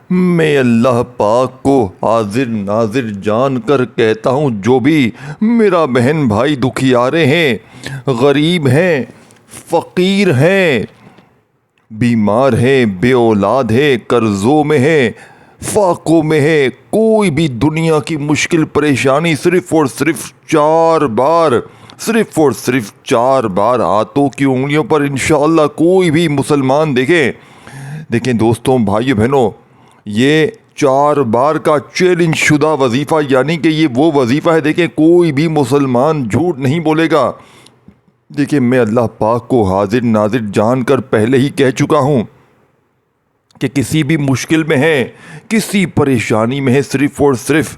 میں اللہ پاک کو حاضر ناظر جان کر کہتا ہوں، جو بھی میرا بہن بھائی دکھیارے ہیں، غریب ہیں، فقیر ہیں، بیمار ہیں، بے اولاد ہیں، قرضوں میں ہیں، فاقوں میں ہے، کوئی بھی دنیا کی مشکل پریشانی صرف اور صرف چار بار ہاتھوں کی انگلیوں پر انشاءاللہ کوئی بھی مسلمان دیکھیں دوستوں، بھائیو بہنوں، یہ 4 بار کا چیلنج شدہ وظیفہ، یعنی کہ یہ وہ وظیفہ ہے، دیکھیں کوئی بھی مسلمان جھوٹ نہیں بولے گا۔ دیکھیں میں اللہ پاک کو حاضر ناظر جان کر پہلے ہی کہہ چکا ہوں کہ کسی بھی مشکل میں ہے، کسی پریشانی میں ہے، صرف اور صرف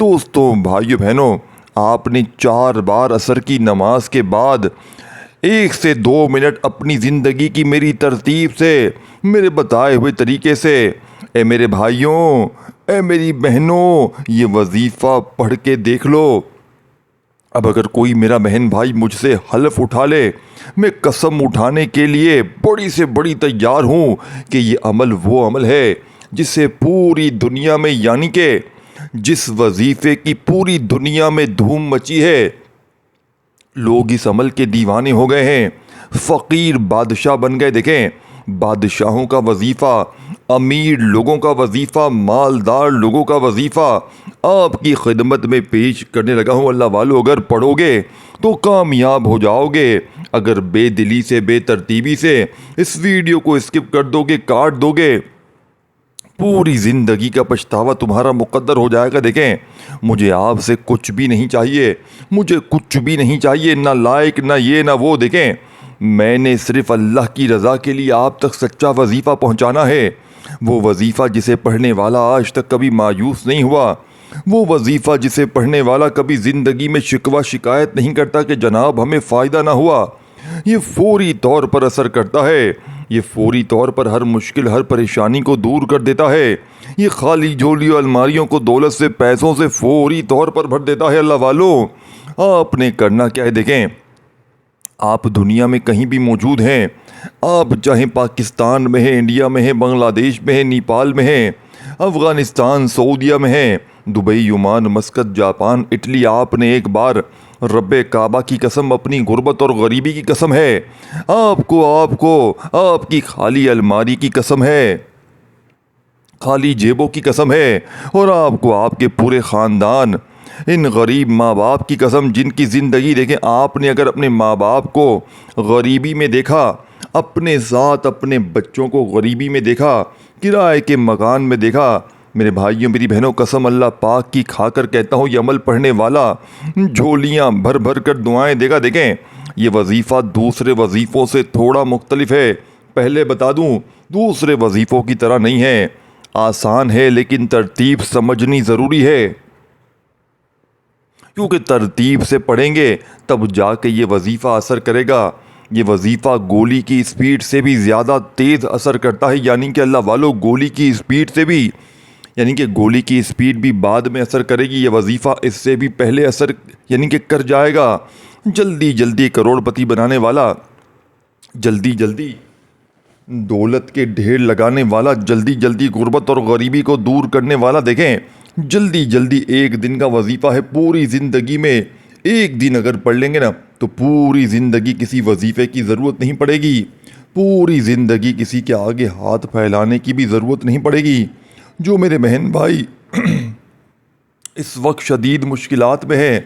دوستوں، بھائیو بہنوں، آپ نے 4 بار عصر کی نماز کے بعد 1 سے 2 منٹ اپنی زندگی کی میری ترتیب سے، میرے بتائے ہوئے طریقے سے، اے میرے بھائیوں، اے میری بہنوں، یہ وظیفہ پڑھ کے دیکھ لو۔ اب اگر کوئی میرا بہن بھائی مجھ سے حلف اٹھا لے، میں قسم اٹھانے کے لیے بڑی سے بڑی تیار ہوں کہ یہ عمل وہ عمل ہے جسے پوری دنیا میں، یعنی کہ جس وظیفے کی پوری دنیا میں دھوم مچی ہے، لوگ اس عمل کے دیوانے ہو گئے ہیں، فقیر بادشاہ بن گئے۔ دیکھیں بادشاہوں کا وظیفہ، امیر لوگوں کا وظیفہ، مالدار لوگوں کا وظیفہ آپ کی خدمت میں پیش کرنے لگا ہوں۔ اللہ والو، اگر پڑھو گے تو کامیاب ہو جاؤ گے، اگر بے دلی سے، بے ترتیبی سے اس ویڈیو کو اسکپ کر دو گے، کاٹ دو گے، پوری زندگی کا پچھتاوا تمہارا مقدر ہو جائے گا۔ دیکھیں مجھے آپ سے کچھ بھی نہیں چاہیے، مجھے کچھ بھی نہیں چاہیے، نہ لائک، نہ یہ نہ وہ۔ دیکھیں میں نے صرف اللہ کی رضا کے لیے آپ تک سچا وظیفہ پہنچانا ہے، وہ وظیفہ جسے پڑھنے والا آج تک کبھی مایوس نہیں ہوا، وہ وظیفہ جسے پڑھنے والا کبھی زندگی میں شکوہ شکایت نہیں کرتا کہ جناب ہمیں فائدہ نہ ہوا۔ یہ فوری طور پر اثر کرتا ہے، یہ فوری طور پر ہر مشکل، ہر پریشانی کو دور کر دیتا ہے، یہ خالی جھولیوں الماریوں کو دولت سے، پیسوں سے فوری طور پر بھر دیتا ہے۔ اللہ والو، آپ نے کرنا کیا ہے؟ دیکھیں آپ دنیا میں کہیں بھی موجود ہیں، آپ چاہے پاکستان میں ہیں، انڈیا میں ہیں، بنگلہ دیش میں ہیں، نیپال میں ہیں، افغانستان، سعودیہ میں ہیں، Dubai, Oman, Muscat, Japan, Italy, آپ نے ایک بار رب کعبہ کی قسم، اپنی غربت اور غریبی کی قسم ہے، آپ کی خالی الماری کی قسم ہے، خالی جیبوں کی قسم ہے، اور آپ کو آپ کے پورے خاندان، ان غریب ماں باپ کی قسم جن کی زندگی، دیکھیں آپ نے اگر اپنے ماں باپ کو غریبی میں دیکھا، اپنے ساتھ اپنے بچوں کو غریبی میں دیکھا، کرائے کے مکان میں دیکھا، میرے بھائیوں، میری بہنوں، قسم اللہ پاک کی کھا کر کہتا ہوں، یہ عمل پڑھنے والا جھولیاں بھر بھر کر دعائیں دے گا۔ دیکھیں یہ وظیفہ دوسرے وظیفوں سے تھوڑا مختلف ہے، پہلے بتا دوں، دوسرے وظیفوں کی طرح نہیں ہے، آسان ہے، لیکن ترتیب سمجھنی ضروری ہے، کیونکہ ترتیب سے پڑھیں گے تب جا کے یہ وظیفہ اثر کرے گا۔ یہ وظیفہ گولی کی اسپیڈ سے بھی زیادہ تیز اثر کرتا ہے، یعنی کہ اللہ والو، گولی کی اسپیڈ سے بھی، یعنی کہ گولی کی اسپیڈ بھی بعد میں اثر کرے گی، یہ وظیفہ اس سے بھی پہلے اثر یعنی کہ کر جائے گا۔ جلدی جلدی کروڑ پتی بنانے والا، جلدی جلدی دولت کے ڈھیر لگانے والا، جلدی جلدی غربت اور غریبی کو دور کرنے والا، دیکھیں جلدی جلدی ایک دن کا وظیفہ ہے، پوری زندگی میں ایک دن اگر پڑھ لیں گے نا تو پوری زندگی کسی وظیفے کی ضرورت نہیں پڑے گی، پوری زندگی کسی کے آگے ہاتھ پھیلانے کی بھی ضرورت نہیں پڑے گی۔ جو میرے بہن بھائی اس وقت شدید مشکلات میں ہیں،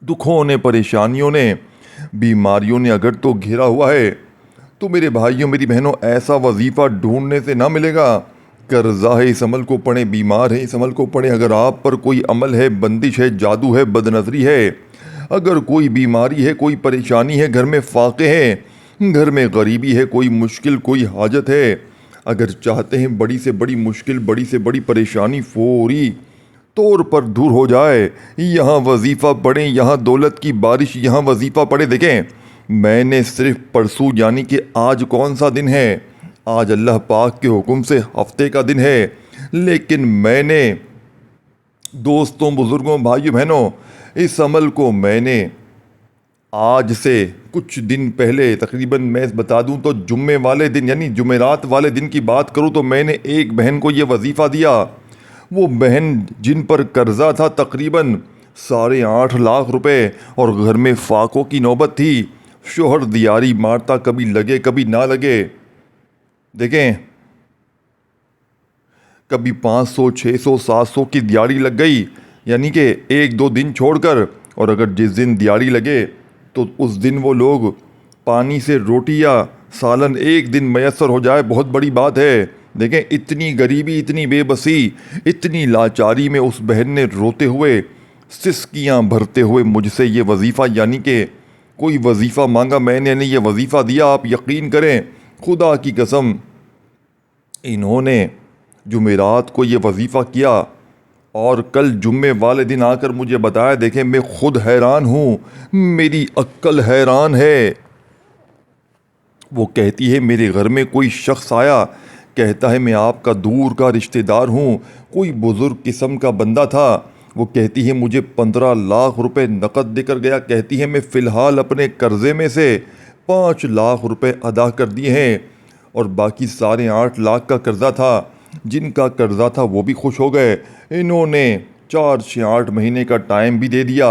دکھوں نے، پریشانیوں نے، بیماریوں نے اگر تو گھیرا ہوا ہے، تو میرے بھائیوں، میری بہنوں، ایسا وظیفہ ڈھونڈنے سے نہ ملے گا۔ قرضہ ہے اس عمل کو پڑھیں، بیمار ہے اس عمل کو پڑھیں، اگر آپ پر کوئی عمل ہے، بندش ہے، جادو ہے، بد نظری ہے، اگر کوئی بیماری ہے، کوئی پریشانی ہے، گھر میں فاقے ہیں، گھر میں غریبی ہے، کوئی مشکل، کوئی حاجت ہے، اگر چاہتے ہیں بڑی سے بڑی مشکل، بڑی سے بڑی پریشانی فوری طور پر دور ہو جائے، یہاں وظیفہ پڑھیں، یہاں دولت کی بارش، یہاں وظیفہ پڑھیں۔ دیکھیں میں نے صرف پرسوں، یعنی کہ آج کون سا دن ہے؟ آج اللہ پاک کے حکم سے ہفتے کا دن ہے، لیکن میں نے دوستوں، بزرگوں، بھائیوں، بہنوں، اس عمل کو میں نے آج سے کچھ دن پہلے تقریباً میں بتا دوں تو جمعے والے دن یعنی جمعرات والے دن کی بات کروں تو میں نے ایک بہن کو یہ وظیفہ دیا. وہ بہن جن پر قرضہ تھا تقریباً 8.5 لاکھ روپے اور گھر میں فاقوں کی نوبت تھی. شوہر دیاری مارتا کبھی لگے کبھی نہ لگے. دیکھیں کبھی 500 600 700 کی دیاری لگ گئی یعنی کہ ایک دو دن چھوڑ کر, اور اگر جس دن دیاری لگے تو اس دن وہ لوگ پانی سے روٹی یا سالن ایک دن میسر ہو جائے بہت بڑی بات ہے. دیکھیں اتنی غریبی, اتنی بے بسی, اتنی لاچاری میں اس بہن نے روتے ہوئے سسکیاں بھرتے ہوئے مجھ سے یہ وظیفہ یعنی کہ کوئی وظیفہ مانگا. میں نے یہ وظیفہ دیا. آپ یقین کریں خدا کی قسم انہوں نے جمعرات کو یہ وظیفہ کیا اور کل جمعے والے دن آ کر مجھے بتایا. دیکھیں میں خود حیران ہوں, میری عقل حیران ہے. وہ کہتی ہے میرے گھر میں کوئی شخص آیا, کہتا ہے میں آپ کا دور کا رشتہ دار ہوں, کوئی بزرگ قسم کا بندہ تھا. وہ کہتی ہے مجھے 15 لاکھ روپے نقد دے کر گیا. کہتی ہے میں فی الحال اپنے قرضے میں سے 5 لاکھ روپے ادا کر دیے ہیں اور باقی 8.5 لاکھ کا قرضہ تھا. جن کا قرضہ تھا وہ بھی خوش ہو گئے. انہوں نے 4 سے 8 مہینے کا ٹائم بھی دے دیا.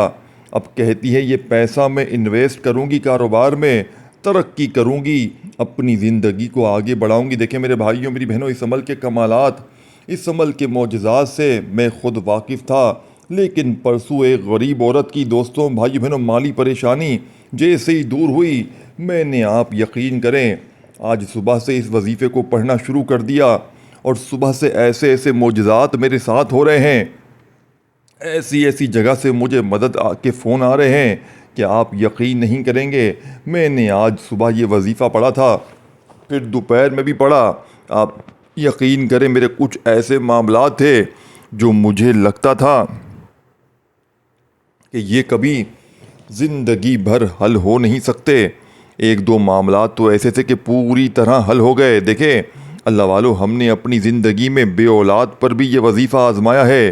اب کہتی ہے یہ پیسہ میں انویسٹ کروں گی کاروبار میں, ترقی کروں گی, اپنی زندگی کو آگے بڑھاؤں گی. دیکھیں میرے بھائیوں میری بہنوں, اس عمل کے کمالات, اس عمل کے معجزات سے میں خود واقف تھا. لیکن پرسوں ایک غریب عورت کی دوستوں بھائیوں بہنوں مالی پریشانی جیسے ہی دور ہوئی, میں نے آپ یقین کریں آج صبح سے اس وظیفے کو پڑھنا شروع کر دیا اور صبح سے ایسے ایسے معجزات میرے ساتھ ہو رہے ہیں. ایسی ایسی جگہ سے مجھے مدد کے فون آ رہے ہیں کہ آپ یقین نہیں کریں گے. میں نے آج صبح یہ وظیفہ پڑھا تھا, پھر دوپہر میں بھی پڑھا. آپ یقین کریں میرے کچھ ایسے معاملات تھے جو مجھے لگتا تھا کہ یہ کبھی زندگی بھر حل ہو نہیں سکتے. ایک دو معاملات تو ایسے تھے کہ پوری طرح حل ہو گئے. دیکھیں اللہ والو, ہم نے اپنی زندگی میں بے اولاد پر بھی یہ وظیفہ آزمایا ہے.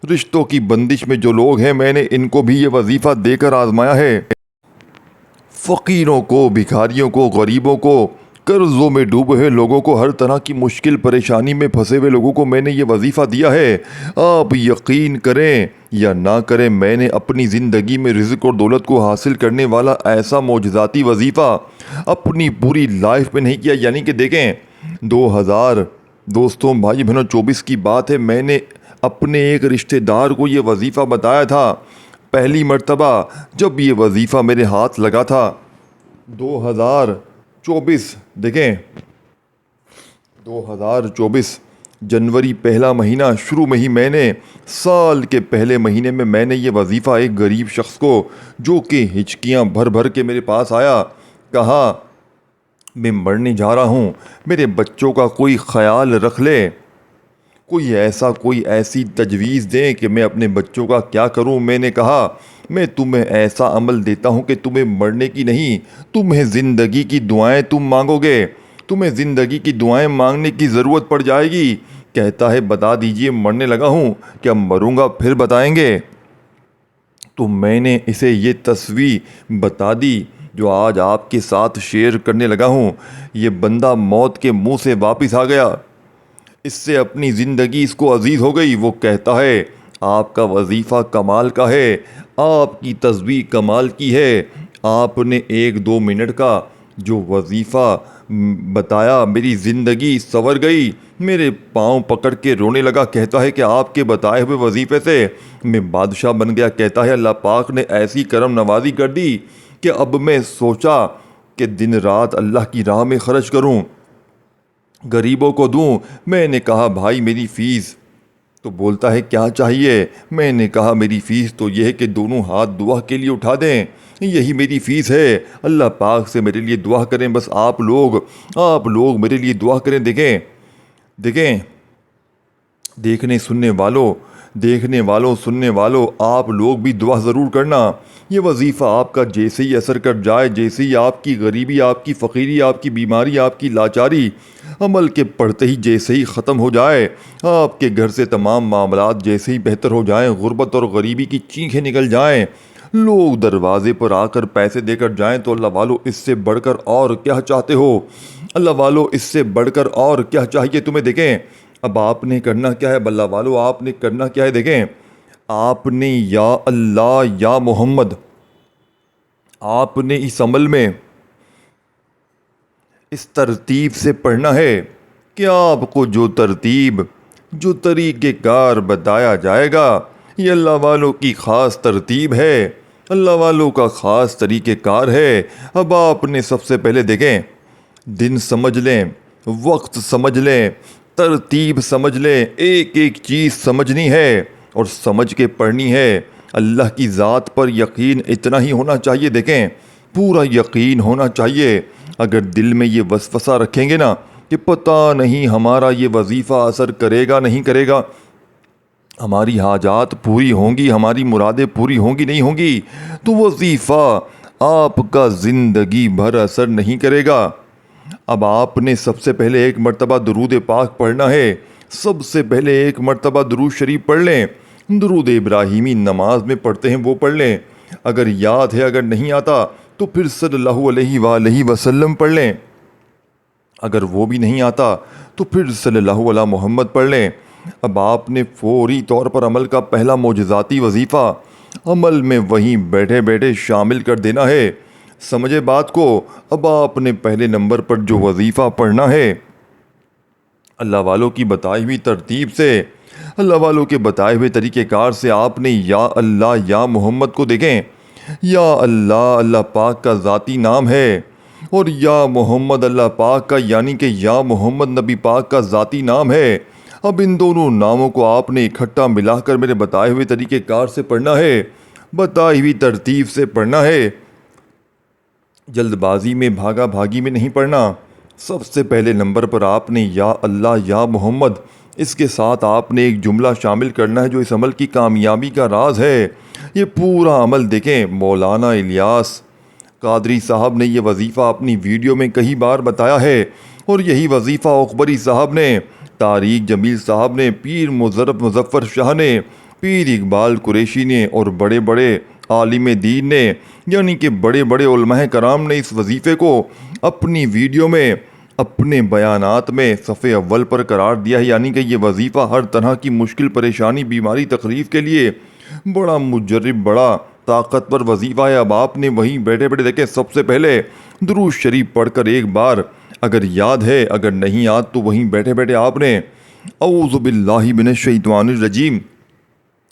رشتوں کی بندش میں جو لوگ ہیں میں نے ان کو بھی یہ وظیفہ دے کر آزمایا ہے. فقیروں کو, بھکاریوں کو, غریبوں کو, قرضوں میں ڈوبے ہوئے لوگوں کو, ہر طرح کی مشکل پریشانی میں پھنسے ہوئے لوگوں کو میں نے یہ وظیفہ دیا ہے. آپ یقین کریں یا نہ کریں میں نے اپنی زندگی میں رزق اور دولت کو حاصل کرنے والا ایسا معجزاتی وظیفہ اپنی پوری لائف میں نہیں کیا. یعنی کہ دیکھیں 2000 دوستوں بھائی بہنوں 24 کی بات ہے, میں نے اپنے ایک رشتہ دار کو یہ وظیفہ بتایا تھا. پہلی مرتبہ جب یہ وظیفہ میرے ہاتھ لگا تھا 2024, دیکھیں 2024 جنوری پہلا مہینہ شروع میں ہی میں نے سال کے پہلے مہینے میں میں نے یہ وظیفہ ایک غریب شخص کو جو کہ ہچکیاں بھر بھر کے میرے پاس آیا, کہا میں مرنے جا رہا ہوں, میرے بچوں کا کوئی خیال رکھ لے, کوئی ایسی تجویز دیں کہ میں اپنے بچوں کا کیا کروں. میں نے کہا میں تمہیں ایسا عمل دیتا ہوں کہ تمہیں مرنے کی نہیں, تمہیں زندگی کی دعائیں تم مانگو گے, تمہیں زندگی کی دعائیں مانگنے کی ضرورت پڑ جائے گی. کہتا ہے بتا دیجئے مرنے لگا ہوں, کیا مروں گا پھر بتائیں گے. تو میں نے اسے یہ تصویر بتا دی جو آج آپ کے ساتھ شیئر کرنے لگا ہوں. یہ بندہ موت کے منہ سے واپس آ گیا, اس سے اپنی زندگی اس کو عزیز ہو گئی. وہ کہتا ہے آپ کا وظیفہ کمال کا ہے, آپ کی تصویر کمال کی ہے, آپ نے 1-2 منٹ کا جو وظیفہ بتایا میری زندگی سنور گئی. میرے پاؤں پکڑ کے رونے لگا. کہتا ہے کہ آپ کے بتائے ہوئے وظیفے سے میں بادشاہ بن گیا. کہتا ہے اللہ پاک نے ایسی کرم نوازی کر دی کہ اب میں سوچا کہ دن رات اللہ کی راہ میں خرچ کروں, غریبوں کو دوں. میں نے کہا بھائی میری فیس, تو بولتا ہے کیا چاہیے. میں نے کہا میری فیس تو یہ ہے کہ دونوں ہاتھ دعا کے لیے اٹھا دیں, یہی میری فیس ہے. اللہ پاک سے میرے لیے دعا کریں, بس آپ لوگ میرے لیے دعا کریں. دیکھیں دیکھنے والوں سننے والوں آپ لوگ بھی دعا ضرور کرنا. یہ وظیفہ آپ کا جیسے ہی اثر کر جائے, جیسے ہی آپ کی غریبی, آپ کی فقیری, آپ کی بیماری, آپ کی لاچاری عمل کے پڑھتے ہی جیسے ہی ختم ہو جائے, آپ کے گھر سے تمام معاملات جیسے ہی بہتر ہو جائیں, غربت اور غریبی کی چیخیں نکل جائیں, لوگ دروازے پر آ کر پیسے دے کر جائیں تو اللہ والو اس سے بڑھ کر اور کیا چاہتے ہو؟ اللہ والو اس سے بڑھ کر اور کیا چاہیے تمہیں؟ دیکھیں اب آپ نے کرنا کیا ہے اللہ والو، آپ نے کرنا کیا ہے؟ دیکھیں آپ نے یا اللہ یا محمد آپ نے اس عمل میں اس ترتیب سے پڑھنا ہے کہ آپ کو جو ترتیب جو طریقہ کار بتایا جائے گا یہ اللہ والوں کی خاص ترتیب ہے، اللہ والوں کا خاص طریقہ کار ہے۔ اب آپ نے سب سے پہلے دیکھیں دن سمجھ لیں، وقت سمجھ لیں، ترتیب سمجھ لیں، ایک ایک چیز سمجھنی ہے اور سمجھ کے پڑھنی ہے۔ اللہ کی ذات پر یقین اتنا ہی ہونا چاہیے، دیکھیں پورا یقین ہونا چاہیے۔ اگر دل میں یہ وسوسہ رکھیں گے نا کہ پتہ نہیں ہمارا یہ وظیفہ اثر کرے گا نہیں کرے گا، ہماری حاجات پوری ہوں گی، ہماری مرادیں پوری ہوں گی نہیں ہوں گی، تو وظیفہ آپ کا زندگی بھر اثر نہیں کرے گا۔ اب آپ نے سب سے پہلے ایک مرتبہ درود پاک پڑھنا ہے، سب سے پہلے ایک مرتبہ درود شریف پڑھ لیں۔ درود ابراہیمی نماز میں پڑھتے ہیں وہ پڑھ لیں، اگر یاد ہے، اگر نہیں آتا تو پھر صلی اللہ علیہ وآلہ وسلم پڑھ لیں، اگر وہ بھی نہیں آتا تو پھر صلی اللہ علیہ محمد پڑھ لیں۔ اب آپ نے فوری طور پر عمل کا پہلا معجزاتی وظیفہ عمل میں وہیں بیٹھے بیٹھے شامل کر دینا ہے۔ سمجھے بات کو؟ اب آپ نے پہلے نمبر پر جو وظیفہ پڑھنا ہے اللہ والوں کی بتائی ہوئی ترتیب سے، اللہ والوں کے بتائے ہوئے طریقہ کار سے آپ نے یا اللہ یا محمد کو دیکھیں، یا اللہ اللہ پاک کا ذاتی نام ہے اور یا محمد اللہ پاک کا یعنی کہ یا محمد نبی پاک کا ذاتی نام ہے۔ اب ان دونوں ناموں کو آپ نے اکٹھا ملا کر میرے بتائے ہوئے طریقہ کار سے پڑھنا ہے، بتائی ہوئی ترتیب سے پڑھنا ہے، جلد بازی میں بھاگا بھاگی میں نہیں پڑھنا۔ سب سے پہلے نمبر پر آپ نے یا اللہ یا محمد، اس کے ساتھ آپ نے ایک جملہ شامل کرنا ہے جو اس عمل کی کامیابی کا راز ہے۔ یہ پورا عمل دیکھیں مولانا الیاس قادری صاحب نے یہ وظیفہ اپنی ویڈیو میں کئی بار بتایا ہے، اور یہی وظیفہ اکبری صاحب نے، طارق جمیل صاحب نے، پیر مظفر شاہ نے، پیر اقبال قریشی نے اور بڑے بڑے عالم دین نے، یعنی کہ بڑے بڑے علماء کرام نے اس وظیفے کو اپنی ویڈیو میں اپنے بیانات میں صفحے اول پر قرار دیا ہے۔ یعنی کہ یہ وظیفہ ہر طرح کی مشکل پریشانی بیماری تکلیف کے لیے بڑا مجرب بڑا طاقتور وظیفہ ہے۔ اب آپ نے وہیں بیٹھے بیٹھے دیکھیں سب سے پہلے درود شریف پڑھ کر ایک بار اگر یاد ہے، اگر نہیں یاد تو وہیں بیٹھے بیٹھے آپ نے اعوذ باللہ من الشیطان الرجیم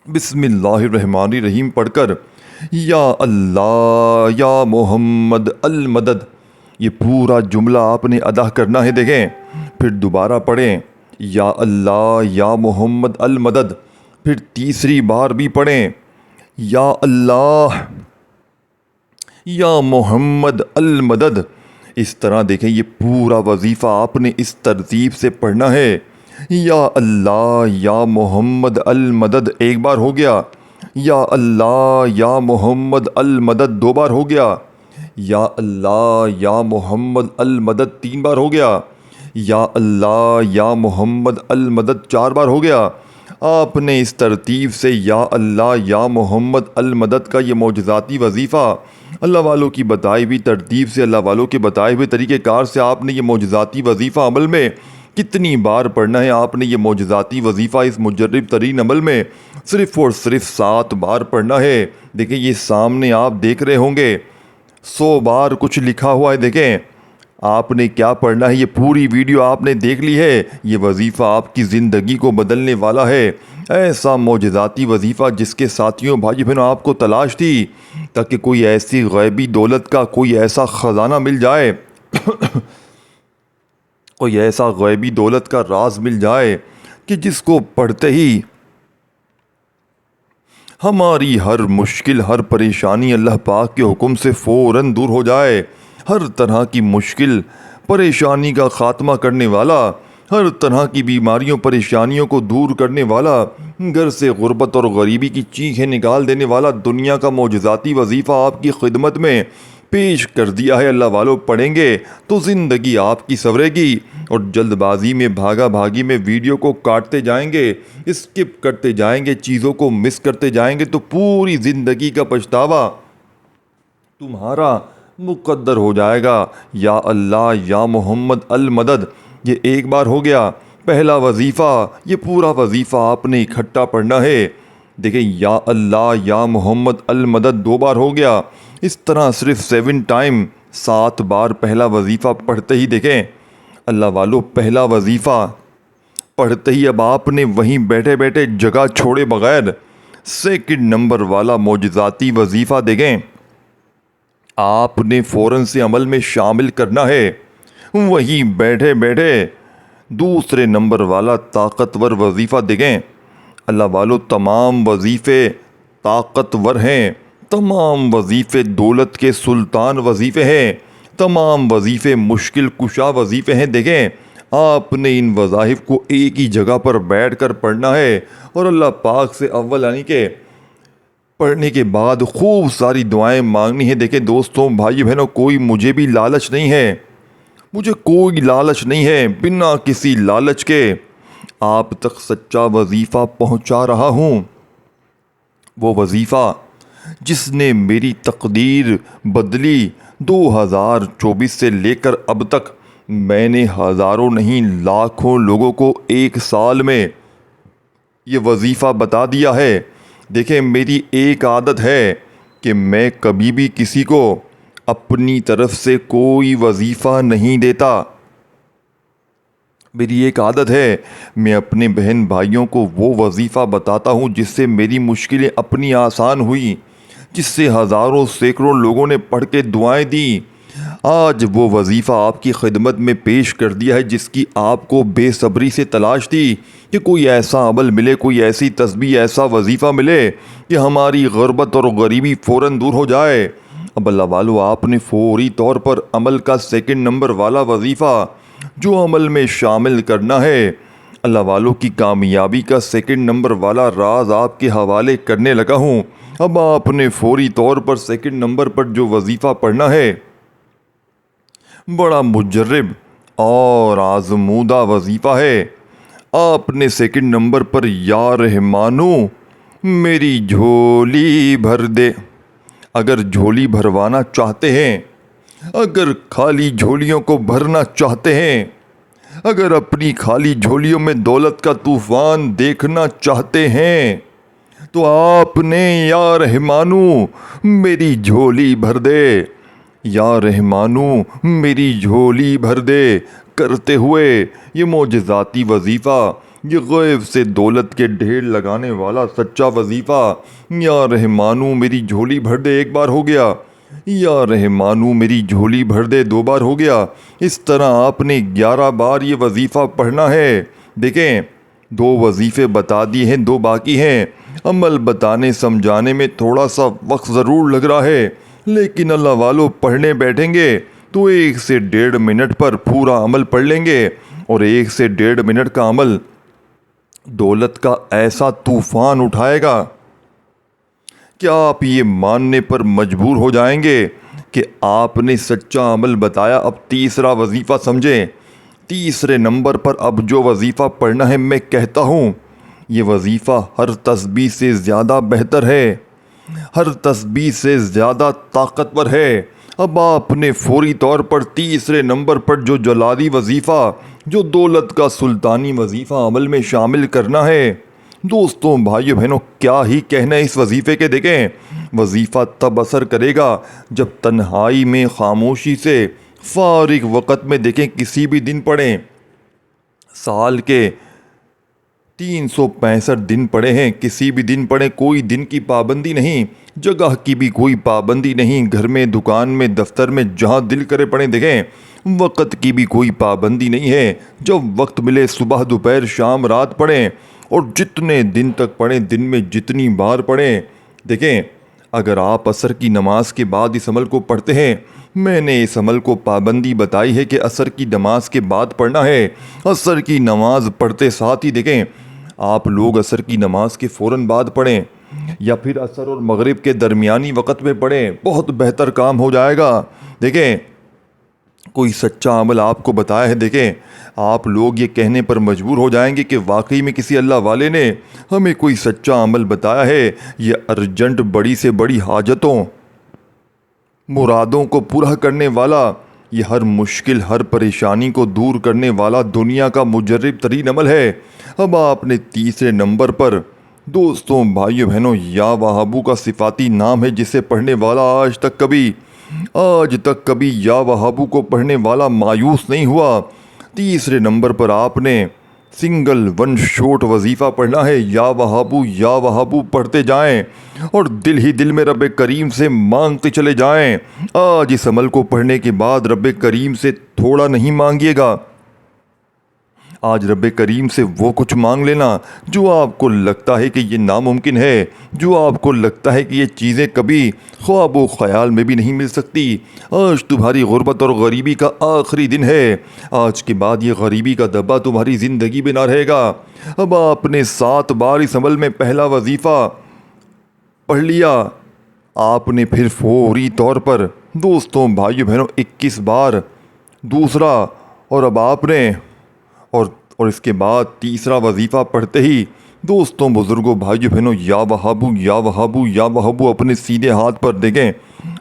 بسم اللہ الرحمن الرحیم پڑھ کر یا اللہ یا محمد المدد، یہ پورا جملہ آپ نے ادا کرنا ہے۔ دیکھیں پھر دوبارہ پڑھیں یا اللہ یا محمد المدد، پھر تیسری بار بھی پڑھیں یا اللہ یا محمد المدد۔ اس طرح دیکھیں یہ پورا وظیفہ آپ نے اس ترتیب سے پڑھنا ہے، یا اللہ یا محمد المدد ایک بار ہو گیا، یا اللہ یا محمد المدد دو بار ہو گیا، یا اللہ یا محمد المدد تین بار ہو گیا، یا اللہ یا محمد المدد چار بار ہو گیا۔ آپ نے اس ترتیب سے یا اللہ یا محمد المدد کا یہ معجزاتی وظیفہ اللہ والوں کی بتائی ہوئی ترتیب سے، اللہ والوں کے بتائے ہوئے طریقہ کار سے آپ نے یہ معجزاتی وظیفہ عمل میں کتنی بار پڑھنا ہے؟ آپ نے یہ معجزاتی وظیفہ اس مجرب ترین عمل میں صرف اور صرف 7 بار پڑھنا ہے۔ دیکھیں یہ سامنے آپ دیکھ رہے ہوں گے 100 بار کچھ لکھا ہوا ہے، دیکھیں آپ نے کیا پڑھنا ہے، یہ پوری ویڈیو آپ نے دیکھ لی ہے۔ یہ وظیفہ آپ کی زندگی کو بدلنے والا ہے، ایسا معجزاتی وظیفہ جس کے ساتھیوں بھائی بہنوں آپ کو تلاش تھی، تاکہ کوئی ایسی غیبی دولت کا کوئی ایسا خزانہ مل جائے کوئی ایسا غیبی دولت کا راز مل جائے کہ جس کو پڑھتے ہی ہماری ہر مشکل ہر پریشانی اللہ پاک کے حکم سے فوراً دور ہو جائے۔ ہر طرح کی مشکل پریشانی کا خاتمہ کرنے والا، ہر طرح کی بیماریوں پریشانیوں کو دور کرنے والا، گھر سے غربت اور غریبی کی چیخیں نکال دینے والا دنیا کا معجزاتی وظیفہ آپ کی خدمت میں پیش کر دیا ہے اللہ والوں، پڑھیں گے تو زندگی آپ کی سنورے گی، اور جلد بازی میں بھاگا بھاگی میں ویڈیو کو کاٹتے جائیں گے، اسکپ کرتے جائیں گے، چیزوں کو مس کرتے جائیں گے، تو پوری زندگی کا پچھتاوا تمہارا مقدر ہو جائے گا۔ یا اللہ یا محمد المدد، یہ ایک بار ہو گیا پہلا وظیفہ، یہ پورا وظیفہ آپ نے اکٹھا پڑھنا ہے۔ دیکھیں یا اللہ یا محمد المدد 2 بار ہو گیا، اس طرح صرف 7 ٹائم 7 بار پہلا وظیفہ پڑھتے ہی دیکھیں اللہ والو، پہلا وظیفہ پڑھتے ہی اب آپ نے وہیں بیٹھے بیٹھے جگہ چھوڑے بغیر سیکنڈ نمبر والا معجزاتی وظیفہ دیکھیں آپ نے فوراً سے عمل میں شامل کرنا ہے۔ وہیں بیٹھے بیٹھے دوسرے نمبر والا طاقتور وظیفہ دیکھیں اللہ والو، تمام وظیفے طاقتور ہیں، تمام وظیفے دولت کے سلطان وظیفے ہیں، تمام وظیفے مشکل کشا وظیفے ہیں۔ دیکھیں آپ نے ان وظائف کو ایک ہی جگہ پر بیٹھ کر پڑھنا ہے، اور اللہ پاک سے اول یعنی کہ پڑھنے کے بعد خوب ساری دعائیں مانگنی ہے۔ دیکھیں دوستوں بھائی بہنوں، کوئی مجھے بھی لالچ نہیں ہے، مجھے کوئی لالچ نہیں ہے، بنا کسی لالچ کے آپ تک سچا وظیفہ پہنچا رہا ہوں، وہ وظیفہ جس نے میری تقدیر بدلی 2024 سے لے کر اب تک۔ میں نے ہزاروں نہیں لاکھوں لوگوں کو ایک سال میں یہ وظیفہ بتا دیا ہے۔ دیکھیں میری ایک عادت ہے کہ میں کبھی بھی کسی کو اپنی طرف سے کوئی وظیفہ نہیں دیتا۔ میری ایک عادت ہے، میں اپنے بہن بھائیوں کو وہ وظیفہ بتاتا ہوں جس سے میری مشکلیں اپنی آسان ہوئی، جس سے ہزاروں سینکڑوں لوگوں نے پڑھ کے دعائیں دیں۔ آج وہ وظیفہ آپ کی خدمت میں پیش کر دیا ہے جس کی آپ کو بے صبری سے تلاش تھی، کہ کوئی ایسا عمل ملے، کوئی ایسی تسبیح، ایسا وظیفہ ملے کہ ہماری غربت اور غریبی فوراً دور ہو جائے۔ اب اللہ والو، آپ نے فوری طور پر عمل کا سیکنڈ نمبر والا وظیفہ جو عمل میں شامل کرنا ہے، اللہ والوں کی کامیابی کا سیکنڈ نمبر والا راز آپ کے حوالے کرنے لگا ہوں۔ اب آپ نے فوری طور پر سیکنڈ نمبر پر جو وظیفہ پڑھنا ہے، بڑا مجرب اور آزمودہ وظیفہ ہے۔ آپ نے سیکنڈ نمبر پر یا رحمانو میری جھولی بھر دے، اگر جھولی بھروانا چاہتے ہیں، اگر خالی جھولیوں کو بھرنا چاہتے ہیں، اگر اپنی خالی جھولیوں میں دولت کا طوفان دیکھنا چاہتے ہیں، تو آپ نے یا رحمانو میری جھولی بھر دے، یا رحمانو میری جھولی بھر دے کرتے ہوئے یہ معجزاتی وظیفہ، یہ غیب سے دولت کے ڈھیر لگانے والا سچا وظیفہ، یا رحمانو میری جھولی بھر دے 1 بار ہو گیا، یا رحمانو میری جھولی بھر دے 2 بار ہو گیا۔ اس طرح آپ نے 11 بار یہ وظیفہ پڑھنا ہے۔ دیکھیں 2 وظیفے بتا دیے ہیں، 2 باقی ہیں۔ عمل بتانے سمجھانے میں تھوڑا سا وقت ضرور لگ رہا ہے، لیکن اللہ والو پڑھنے بیٹھیں گے تو 1 سے 1.5 منٹ پر پورا عمل پڑھ لیں گے، اور 1 سے 1.5 منٹ کا عمل دولت کا ایسا طوفان اٹھائے گا کہ آپ یہ ماننے پر مجبور ہو جائیں گے کہ آپ نے سچا عمل بتایا۔ اب تیسرا وظیفہ سمجھیں، تیسرے نمبر پر اب جو وظیفہ پڑھنا ہے، میں کہتا ہوں یہ وظیفہ ہر تسبیح سے زیادہ بہتر ہے، ہر تسبیح سے زیادہ طاقتور ہے۔ اب آپ نے فوری طور پر تیسرے نمبر پر جو جلالی وظیفہ، جو دولت کا سلطانی وظیفہ عمل میں شامل کرنا ہے۔ دوستوں بھائیو بہنوں، کیا ہی کہنا ہے اس وظیفے کے۔ دیکھیں وظیفہ تب اثر کرے گا جب تنہائی میں خاموشی سے فارغ وقت میں دیکھیں کسی بھی دن پڑھیں۔ سال کے 365 دن پڑے ہیں، کسی بھی دن پڑھیں، کوئی دن کی پابندی نہیں، جگہ کی بھی کوئی پابندی نہیں، گھر میں، دکان میں، دفتر میں، جہاں دل کرے پڑھیں۔ دیکھیں وقت کی بھی کوئی پابندی نہیں ہے، جب وقت ملے صبح دوپہر شام رات پڑھیں، اور جتنے دن تک پڑھیں، دن میں جتنی بار پڑھیں۔ دیکھیں اگر آپ عصر کی نماز کے بعد اس عمل کو پڑھتے ہیں، میں نے اس عمل کو پابندی بتائی ہے کہ عصر کی نماز کے بعد پڑھنا ہے۔ عصر کی نماز پڑھتے ساتھ ہی دیکھیں آپ لوگ عصر کی نماز کے فوراً بعد پڑھیں، یا پھر عصر اور مغرب کے درمیانی وقت میں پڑھیں، بہت بہتر کام ہو جائے گا۔ دیکھیں کوئی سچا عمل آپ کو بتایا ہے، دیکھیں آپ لوگ یہ کہنے پر مجبور ہو جائیں گے کہ واقعی میں کسی اللہ والے نے ہمیں کوئی سچا عمل بتایا ہے۔ یہ ارجنٹ بڑی سے بڑی حاجتوں، مرادوں کو پورا کرنے والا، یہ ہر مشکل، ہر پریشانی کو دور کرنے والا دنیا کا مجرب ترین عمل ہے۔ اب آپ نے تیسرے نمبر پر دوستوں بھائیو بہنوں یا وہابو کا صفاتی نام ہے جسے پڑھنے والا آج تک کبھی یا وہابو کو پڑھنے والا مایوس نہیں ہوا۔ تیسرے نمبر پر آپ نے سنگل ون شوٹ وظیفہ پڑھنا ہے، یا وہابو پڑھتے جائیں اور دل ہی دل میں رب کریم سے مانگتے چلے جائیں۔ آج اس عمل کو پڑھنے کے بعد رب کریم سے تھوڑا نہیں مانگیے گا، آج رب کریم سے وہ کچھ مانگ لینا جو آپ کو لگتا ہے کہ یہ ناممکن ہے، جو آپ کو لگتا ہے کہ یہ چیزیں کبھی خواب و خیال میں بھی نہیں مل سکتی۔ آج تمہاری غربت اور غریبی کا آخری دن ہے، آج کے بعد یہ غریبی کا دبا تمہاری زندگی میں نہ رہے گا۔ اب آپ نے 7 بار اس عمل میں پہلا وظیفہ پڑھ لیا، آپ نے پھر فوری طور پر دوستوں بھائیو بہنوں 21 بار دوسرا، اور اب آپ نے اور اس کے بعد تیسرا وظیفہ پڑھتے ہی دوستوں بزرگوں بھائیو بہنوں یا وہابو اپنے سیدھے ہاتھ پر دیکھیں،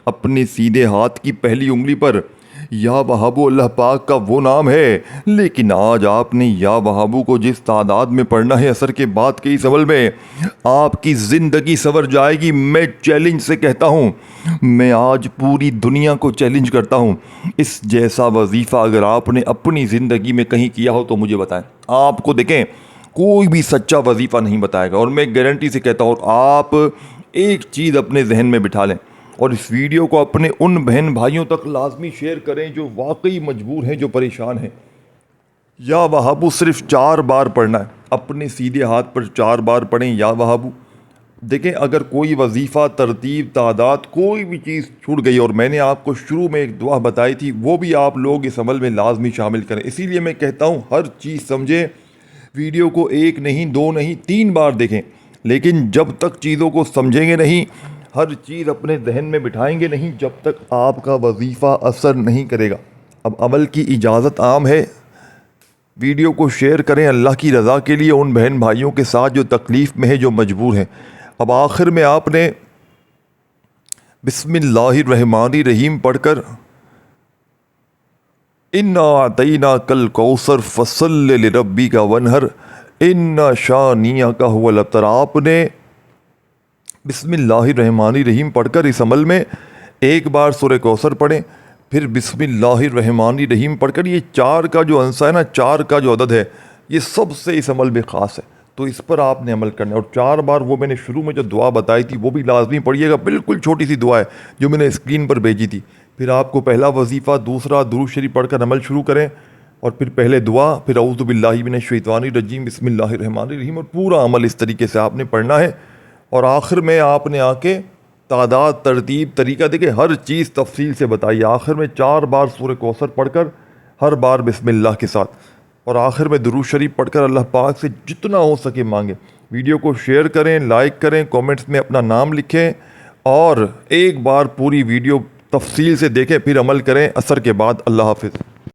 اپنے سیدھے ہاتھ کی پہلی انگلی پر یا وہابو اللہ پاک کا وہ نام ہے، لیکن آج آپ نے یا وہابو کو جس تعداد میں پڑھنا ہے عصر کے بعد کے اس عمل میں آپ کی زندگی سنور جائے گی۔ میں چیلنج سے کہتا ہوں، میں آج پوری دنیا کو چیلنج کرتا ہوں، اس جیسا وظیفہ اگر آپ نے اپنی زندگی میں کہیں کیا ہو تو مجھے بتائیں۔ آپ کو دیکھیں کوئی بھی سچا وظیفہ نہیں بتائے گا، اور میں گارنٹی سے کہتا ہوں آپ ایک چیز اپنے ذہن میں بٹھا لیں اور اس ویڈیو کو اپنے ان بہن بھائیوں تک لازمی شیئر کریں جو واقعی مجبور ہیں، جو پریشان ہیں۔ یا وہابو صرف 4 بار پڑھنا ہے، اپنے سیدھے ہاتھ پر 4 بار پڑھیں یا وہابو۔ دیکھیں اگر کوئی وظیفہ، ترتیب، تعداد، کوئی بھی چیز چھوٹ گئی، اور میں نے آپ کو شروع میں ایک دعا بتائی تھی، وہ بھی آپ لوگ اس عمل میں لازمی شامل کریں۔ اسی لیے میں کہتا ہوں ہر چیز سمجھیں، ویڈیو کو 1 نہیں 2 نہیں 3 بار دیکھیں، لیکن جب تک چیزوں کو سمجھیں گے نہیں، ہر چیز اپنے ذہن میں بٹھائیں گے نہیں، جب تک آپ کا وظیفہ اثر نہیں کرے گا۔ اب عمل کی اجازت عام ہے، ویڈیو کو شیئر کریں اللہ کی رضا کے لیے ان بہن بھائیوں کے ساتھ جو تکلیف میں ہے، جو مجبور ہیں۔ اب آخر میں آپ نے بسم اللہ الرحمن الرحیم پڑھ کر انا اعطیناک الکوثر فصل لربک وانحر ان شانئک ھو الابتر۔ آپ نے بسم اللہ الرحمن الرحیم پڑھ کر اس عمل میں ایک بار سورہ کوثر پڑھیں، پھر بسم اللہ الرحمن الرحیم پڑھ کر یہ 4 کا جو عنصر ہے نا، 4 کا جو عدد ہے، یہ سب سے اس عمل میں خاص ہے، تو اس پر آپ نے عمل کرنا ہے۔ اور 4 بار وہ میں نے شروع میں جو دعا بتائی تھی وہ بھی لازمی پڑھیے گا، بالکل چھوٹی سی دعا ہے جو میں نے اسکرین پر بھیجی تھی۔ پھر آپ کو پہلا وظیفہ، دوسرا درود شریف پڑھ کر عمل شروع کریں، اور پھر پہلے دعا، پھر اعوذ باللہ من الشیطان الرجیم بسم اللہ الرحمن الرحیم، اور پورا عمل اس طریقے سے آپ نے پڑھنا ہے۔ اور آخر میں آپ نے آ کے تعداد، ترتیب، طریقہ دیکھیں، ہر چیز تفصیل سے بتائی۔ آخر میں 4 بار سورہ کوثر پڑھ کر، ہر بار بسم اللہ کے ساتھ، اور آخر میں درود شریف پڑھ کر اللہ پاک سے جتنا ہو سکے مانگیں۔ ویڈیو کو شیئر کریں، لائک کریں، کومنٹس میں اپنا نام لکھیں، اور ایک بار پوری ویڈیو تفصیل سے دیکھیں، پھر عمل کریں۔ عصر کے بعد اللہ حافظ۔